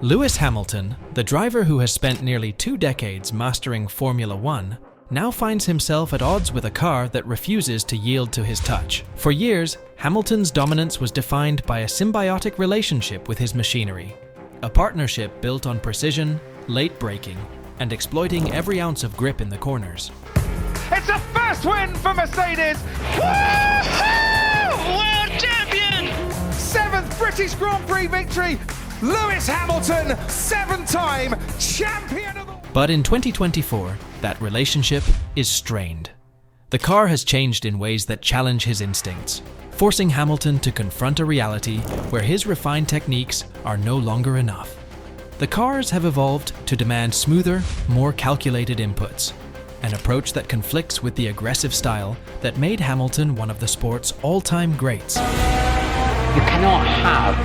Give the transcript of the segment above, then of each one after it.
Lewis Hamilton, the driver who has spent nearly 2 decades mastering Formula One, now finds himself at odds with a car that refuses to yield to his touch. For years, Hamilton's dominance was defined by a symbiotic relationship with his machinery, a partnership built on precision, late braking, and exploiting every ounce of grip in the corners. It's a first win for Mercedes! Woo-hoo! World champion! 7th British Grand Prix victory! Lewis Hamilton, 7-time champion of the world! But in 2024, that relationship is strained. The car has changed in ways that challenge his instincts, forcing Hamilton to confront a reality where his refined techniques are no longer enough. The cars have evolved to demand smoother, more calculated inputs, an approach that conflicts with the aggressive style that made Hamilton one of the sport's all-time greats. You cannot have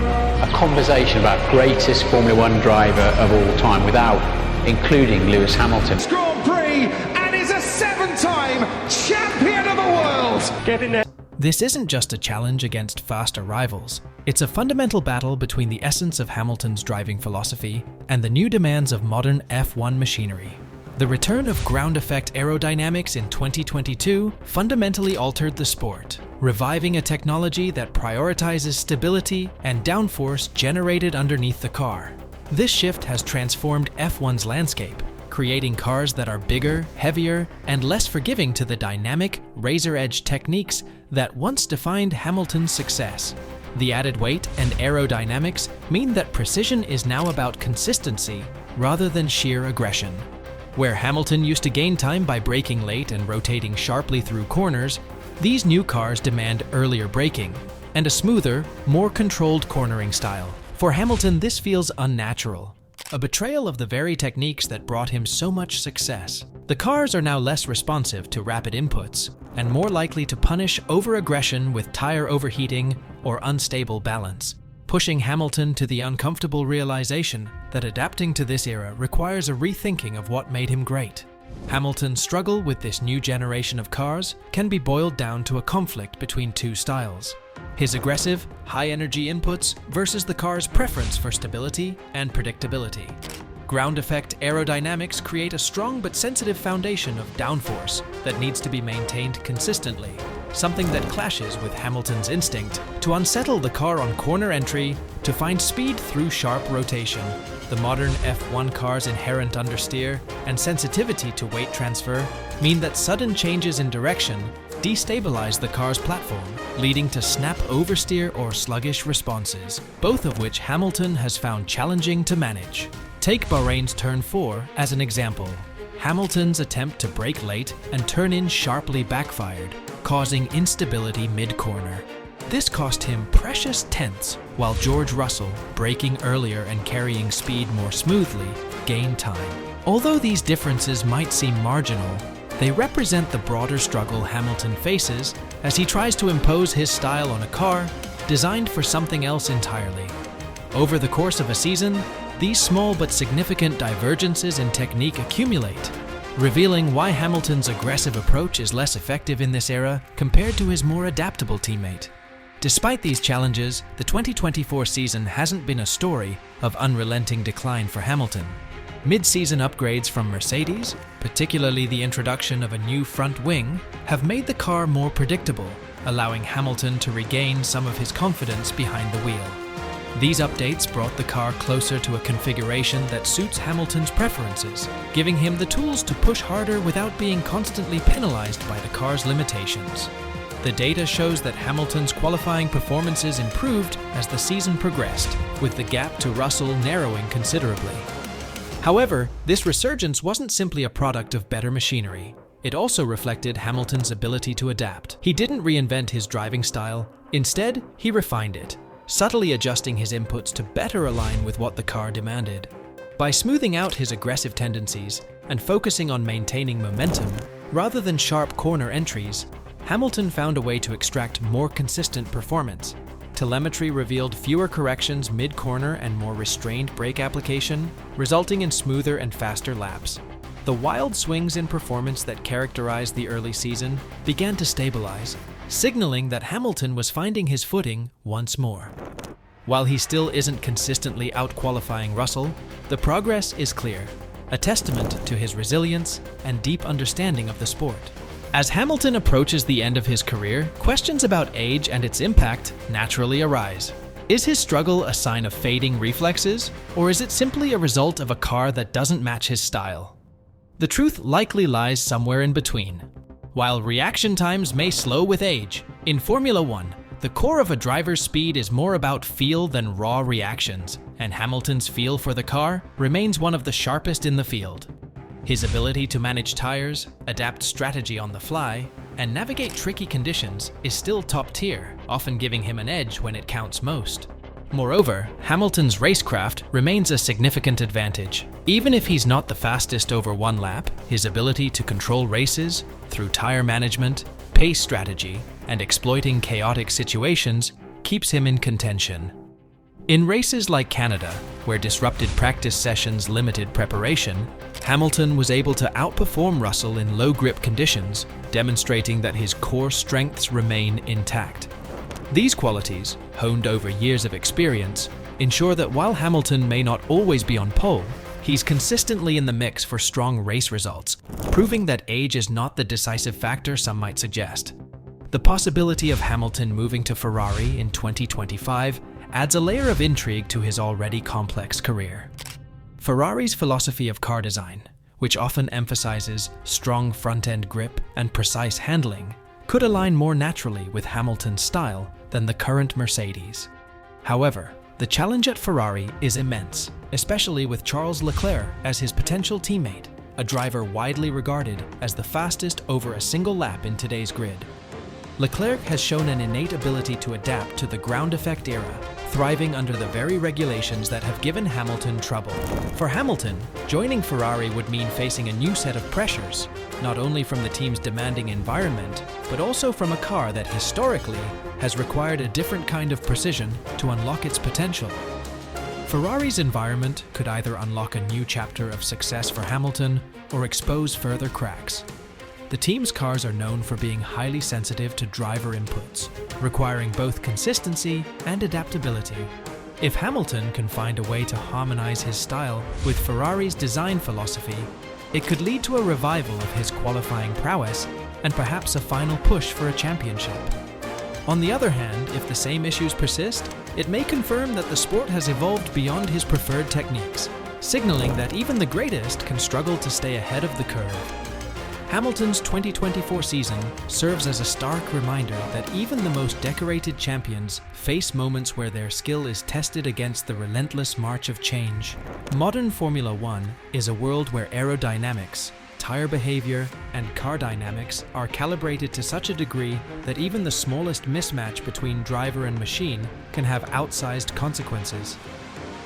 a conversation about greatest Formula One driver of all time without including Lewis Hamilton. Grand Prix and is a 7-time champion of the world! Get in there. This isn't just a challenge against faster rivals. It's a fundamental battle between the essence of Hamilton's driving philosophy and the new demands of modern F1 machinery. The return of ground effect aerodynamics in 2022 fundamentally altered the sport, reviving a technology that prioritizes stability and downforce generated underneath the car. This shift has transformed F1's landscape, creating cars that are bigger, heavier, and less forgiving to the dynamic, razor-edge techniques that once defined Hamilton's success. The added weight and aerodynamics mean that precision is now about consistency rather than sheer aggression. Where Hamilton used to gain time by braking late and rotating sharply through corners, these new cars demand earlier braking and a smoother, more controlled cornering style. For Hamilton, this feels unnatural, a betrayal of the very techniques that brought him so much success. The cars are now less responsive to rapid inputs and more likely to punish over-aggression with tire overheating or unstable balance, pushing Hamilton to the uncomfortable realization that adapting to this era requires a rethinking of what made him great. Hamilton's struggle with this new generation of cars can be boiled down to a conflict between two styles: his aggressive, high-energy inputs versus the car's preference for stability and predictability. Ground effect aerodynamics create a strong but sensitive foundation of downforce that needs to be maintained consistently, something that clashes with Hamilton's instinct to unsettle the car on corner entry to find speed through sharp rotation. The modern F1 car's inherent understeer and sensitivity to weight transfer mean that sudden changes in direction destabilize the car's platform, leading to snap oversteer or sluggish responses, both of which Hamilton has found challenging to manage. Take Bahrain's Turn 4 as an example. Hamilton's attempt to brake late and turn in sharply backfired, causing instability mid-corner. This cost him precious tenths, while George Russell, braking earlier and carrying speed more smoothly, gained time. Although these differences might seem marginal, they represent the broader struggle Hamilton faces as he tries to impose his style on a car designed for something else entirely. Over the course of a season, these small but significant divergences in technique accumulate, revealing why Hamilton's aggressive approach is less effective in this era compared to his more adaptable teammate. Despite these challenges, the 2024 season hasn't been a story of unrelenting decline for Hamilton. Mid-season upgrades from Mercedes, particularly the introduction of a new front wing, have made the car more predictable, allowing Hamilton to regain some of his confidence behind the wheel. These updates brought the car closer to a configuration that suits Hamilton's preferences, giving him the tools to push harder without being constantly penalized by the car's limitations. The data shows that Hamilton's qualifying performances improved as the season progressed, with the gap to Russell narrowing considerably. However, this resurgence wasn't simply a product of better machinery. It also reflected Hamilton's ability to adapt. He didn't reinvent his driving style. Instead, he refined it, subtly adjusting his inputs to better align with what the car demanded. By smoothing out his aggressive tendencies and focusing on maintaining momentum rather than sharp corner entries, Hamilton found a way to extract more consistent performance. Telemetry revealed fewer corrections mid-corner and more restrained brake application, resulting in smoother and faster laps. The wild swings in performance that characterized the early season began to stabilize, signaling that Hamilton was finding his footing once more. While he still isn't consistently outqualifying Russell, the progress is clear, a testament to his resilience and deep understanding of the sport. As Hamilton approaches the end of his career, questions about age and its impact naturally arise. Is his struggle a sign of fading reflexes, or is it simply a result of a car that doesn't match his style? The truth likely lies somewhere in between. While reaction times may slow with age, in Formula One, the core of a driver's speed is more about feel than raw reactions, and Hamilton's feel for the car remains one of the sharpest in the field. His ability to manage tires, adapt strategy on the fly, and navigate tricky conditions is still top tier, often giving him an edge when it counts most. Moreover, Hamilton's racecraft remains a significant advantage. Even if he's not the fastest over one lap, his ability to control races through tire management, pace strategy, and exploiting chaotic situations keeps him in contention. In races like Canada, where disrupted practice sessions limited preparation, Hamilton was able to outperform Russell in low-grip conditions, demonstrating that his core strengths remain intact. These qualities, honed over years of experience, ensure that while Hamilton may not always be on pole, he's consistently in the mix for strong race results, proving that age is not the decisive factor some might suggest. The possibility of Hamilton moving to Ferrari in 2025 adds a layer of intrigue to his already complex career. Ferrari's philosophy of car design, which often emphasizes strong front-end grip and precise handling, could align more naturally with Hamilton's style than the current Mercedes. However, the challenge at Ferrari is immense, especially with Charles Leclerc as his potential teammate, a driver widely regarded as the fastest over a single lap in today's grid. Leclerc has shown an innate ability to adapt to the ground effect era, thriving under the very regulations that have given Hamilton trouble. For Hamilton, joining Ferrari would mean facing a new set of pressures, not only from the team's demanding environment, but also from a car that historically has required a different kind of precision to unlock its potential. Ferrari's environment could either unlock a new chapter of success for Hamilton or expose further cracks. The team's cars are known for being highly sensitive to driver inputs, requiring both consistency and adaptability. If Hamilton can find a way to harmonize his style with Ferrari's design philosophy, it could lead to a revival of his qualifying prowess and perhaps a final push for a championship. On the other hand, if the same issues persist, it may confirm that the sport has evolved beyond his preferred techniques, signaling that even the greatest can struggle to stay ahead of the curve. Hamilton's 2024 season serves as a stark reminder that even the most decorated champions face moments where their skill is tested against the relentless march of change. Modern Formula One is a world where aerodynamics, tire behavior, and car dynamics are calibrated to such a degree that even the smallest mismatch between driver and machine can have outsized consequences.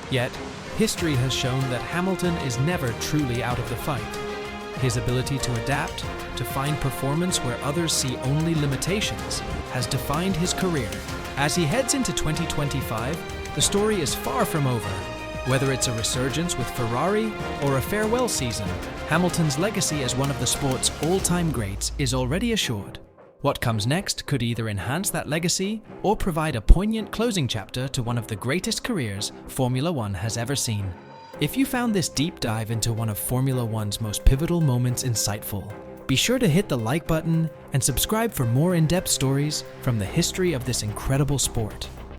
Yet, history has shown that Hamilton is never truly out of the fight. His ability to adapt, to find performance where others see only limitations, has defined his career. As he heads into 2025, the story is far from over. Whether it's a resurgence with Ferrari or a farewell season, Hamilton's legacy as one of the sport's all-time greats is already assured. What comes next could either enhance that legacy or provide a poignant closing chapter to one of the greatest careers Formula One has ever seen. If you found this deep dive into one of Formula One's most pivotal moments insightful, be sure to hit the like button and subscribe for more in-depth stories from the history of this incredible sport.